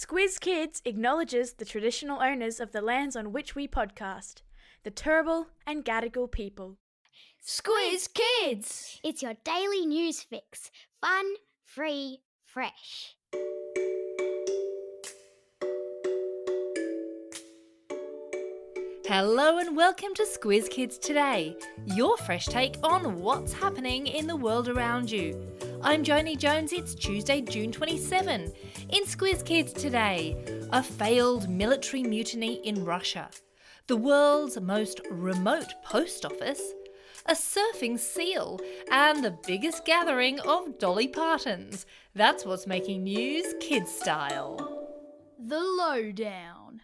Squiz Kids acknowledges the traditional owners of the lands on which we podcast, the Turrbal and Gadigal people. Squiz Kids! It's your daily news fix. Fun, free, fresh. Hello and welcome to Squiz Kids Today, your fresh take on what's happening in the world around you. I'm Joni Jones, it's Tuesday, June 27. In Squiz Kids Today, a failed military mutiny in Russia, the world's most remote post office, a surfing seal, and the biggest gathering of Dolly Partons. That's what's making news kids style. The lowdown.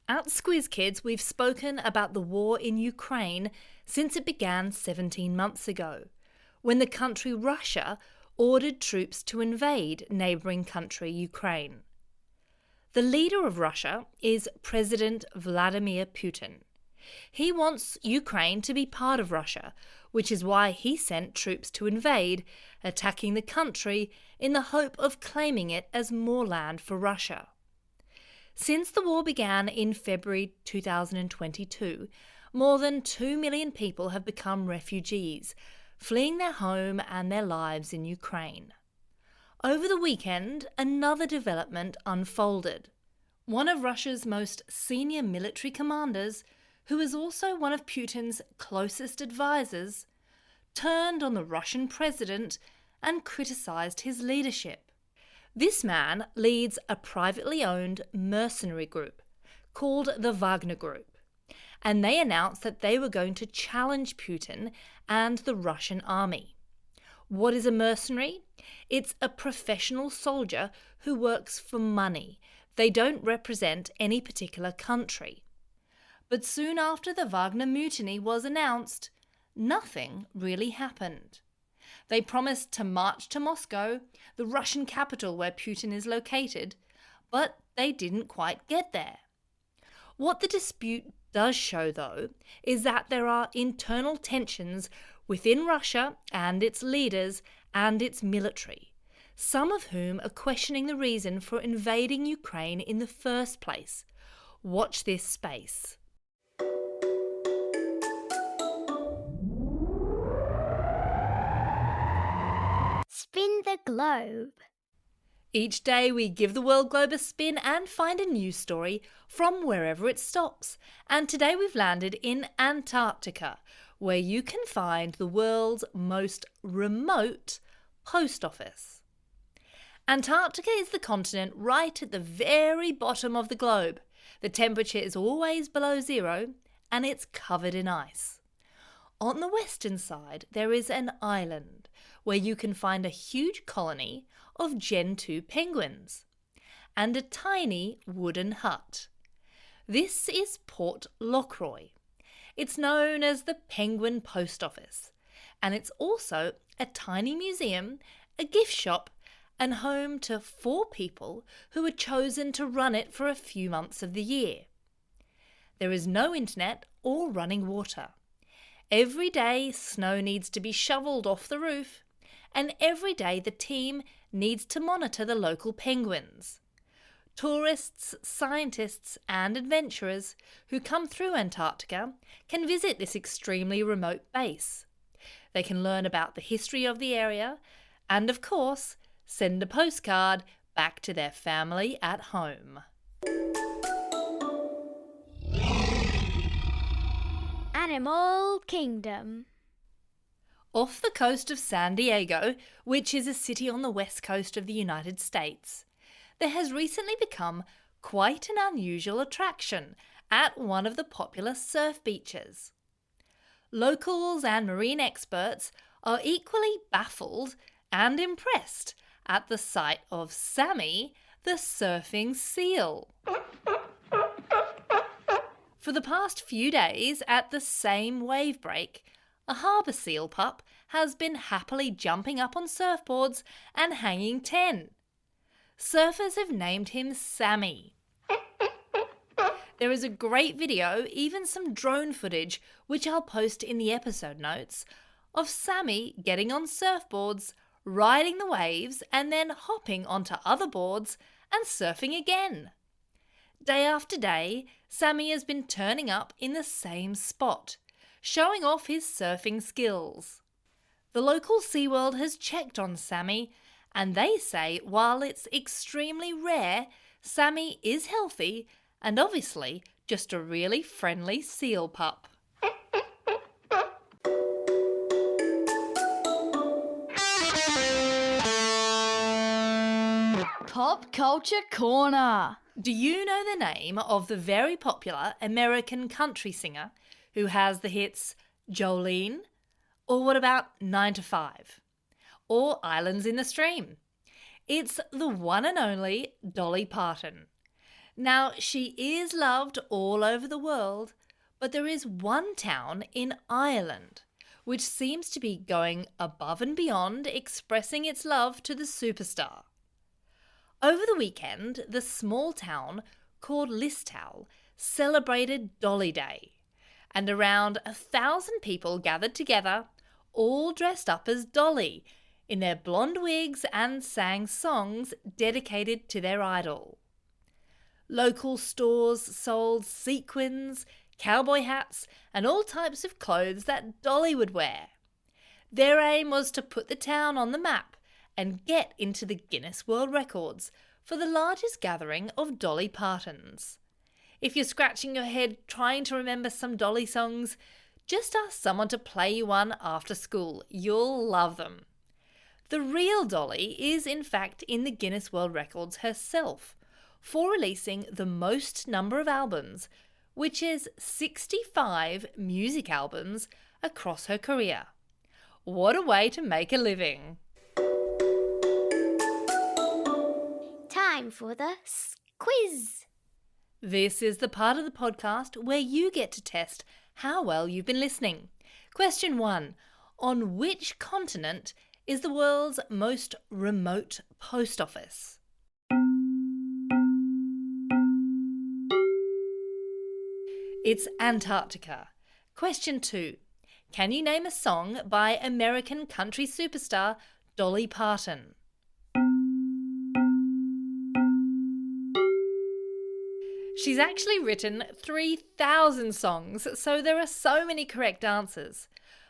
At Squiz Kids, we've spoken about the war in Ukraine since it began 17 months ago, when the country Russia ordered troops to invade neighbouring country Ukraine. The leader of Russia is President Vladimir Putin. He wants Ukraine to be part of Russia, which is why he sent troops to invade, attacking the country in the hope of claiming it as more land for Russia. Since the war began in February 2022, more than 2 million people have become refugees, fleeing their home and their lives in Ukraine. Over the weekend, another development unfolded. One of Russia's most senior military commanders, who is also one of Putin's closest advisors, turned on the Russian president and criticised his leadership. This man leads a privately owned mercenary group called the Wagner Group, and they announced that they were going to challenge Putin and the Russian army. What is a mercenary? It's a professional soldier who works for money. They don't represent any particular country. But soon after the Wagner mutiny was announced, nothing really happened. They promised to march to Moscow, the Russian capital where Putin is located, but they didn't quite get there. What the dispute does show, though, is that there are internal tensions within Russia and its leaders and its military, some of whom are questioning the reason for invading Ukraine in the first place. Watch this space. Spin the globe. Each day we give the world globe a spin and find a news story from wherever it stops. And today we've landed in Antarctica, where you can find the world's most remote post office. Antarctica is the continent right at the very bottom of the globe. The temperature is always below zero and it's covered in ice. On the western side, there is an island where you can find a huge colony of Gen 2 penguins and a tiny wooden hut. This is Port Lockroy. It's known as the Penguin Post Office, and it's also a tiny museum, a gift shop, and home to 4 people who were chosen to run it for a few months of the year. There is no internet or running water. Every day, snow needs to be shoveled off the roof, and every day the team needs to monitor the local penguins. Tourists, scientists, and adventurers who come through Antarctica can visit this extremely remote base. They can learn about the history of the area and, of course, send a postcard back to their family at home. Animal Kingdom. Off the coast of San Diego, which is a city on the west coast of the United States, there has recently become quite an unusual attraction at one of the popular surf beaches. Locals and marine experts are equally baffled and impressed at the sight of Sammy, the surfing seal. For the past few days, at the same wave break, a harbour seal pup has been happily jumping up on surfboards and hanging 10. Surfers have named him Sammy. There is a great video, even some drone footage, which I'll post in the episode notes, of Sammy getting on surfboards, riding the waves, and then hopping onto other boards and surfing again. Day after day, Sammy has been turning up in the same spot, showing off his surfing skills. The local SeaWorld has checked on Sammy, and they say while it's extremely rare, Sammy is healthy and obviously just a really friendly seal pup. Pop Culture Corner. Do you know the name of the very popular American country singer who has the hits Jolene? Or what about 9 to 5? Or Islands in the Stream? It's the one and only Dolly Parton. Now, she is loved all over the world, but there is one town in Ireland which seems to be going above and beyond expressing its love to the superstar. Over the weekend, the small town called Listowel celebrated Dolly Day, and around 1,000 people gathered together, all dressed up as Dolly, in their blonde wigs and sang songs dedicated to their idol. Local stores sold sequins, cowboy hats, and all types of clothes that Dolly would wear. Their aim was to put the town on the map and get into the Guinness World Records for the largest gathering of Dolly Partons. If you're scratching your head trying to remember some Dolly songs, just ask someone to play you one after school. You'll love them. The real Dolly is in fact in the Guinness World Records herself for releasing the most number of albums, which is 65 music albums across her career. What a way to make a living! Time for the Squiz. This is the part of the podcast where you get to test how well you've been listening. Question 1. On which continent is the world's most remote post office? It's Antarctica. Question 2. Can you name a song by American country superstar Dolly Parton? She's actually written 3,000 songs, so there are so many correct answers.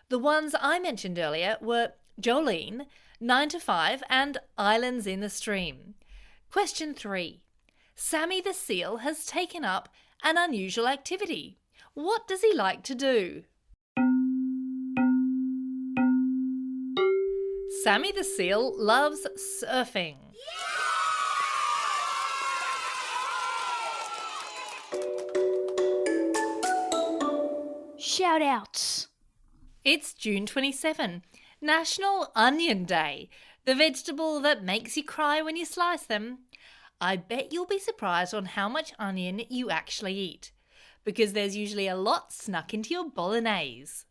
The ones I mentioned earlier were Jolene, 9 to 5, and Islands in the Stream. Question 3. Sammy the Seal has taken up an unusual activity. What does he like to do? Sammy the Seal loves surfing. Shout outs. It's June 27, National Onion Day, the vegetable that makes you cry when you slice them. I bet you'll be surprised on how much onion you actually eat, because there's usually a lot snuck into your bolognese.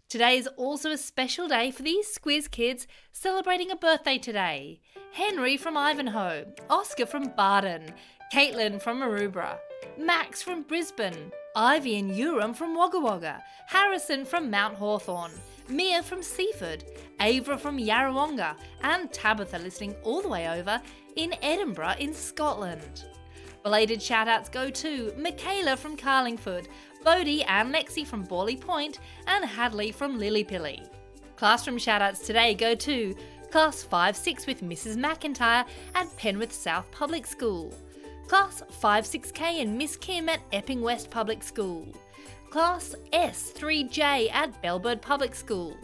Today is also a special day for these Squiz Kids celebrating a birthday today. Henry from Ivanhoe, Oscar from Parton, Caitlin from Maroubra, Max from Brisbane, Ivy and Urim from Wagga Wagga, Harrison from Mount Hawthorn, Mia from Seaford, Avra from Yarrawonga, and Tabitha listening all the way over in Edinburgh in Scotland. Belated shout-outs go to Michaela from Carlingford, Bodie and Lexi from Borley Point, and Hadley from Lillipilly. Classroom shout-outs today go to Class 5-6 with Mrs McIntyre at Penrith South Public School, Class 5-6K and Miss Kim at Epping West Public School, Class S3J at Bellbird Public School,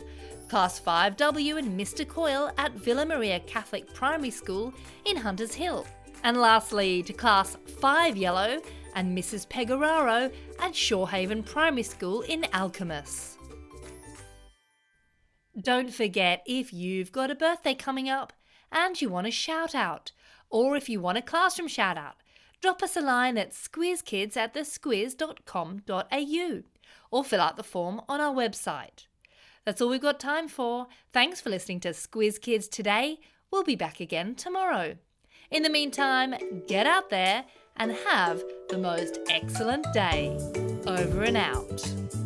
Class 5W and Mr Coyle at Villa Maria Catholic Primary School in Hunters Hill, and lastly to Class 5 Yellow and Mrs Pegararo at Shorehaven Primary School in Alchemist. Don't forget, if you've got a birthday coming up and you want a shout out, or if you want a classroom shout out, drop us a line at squizkids@thesquiz.com.au or fill out the form on our website. That's all we've got time for. Thanks for listening to Squiz Kids today. We'll be back again tomorrow. In the meantime, get out there and have the most excellent day. Over and out.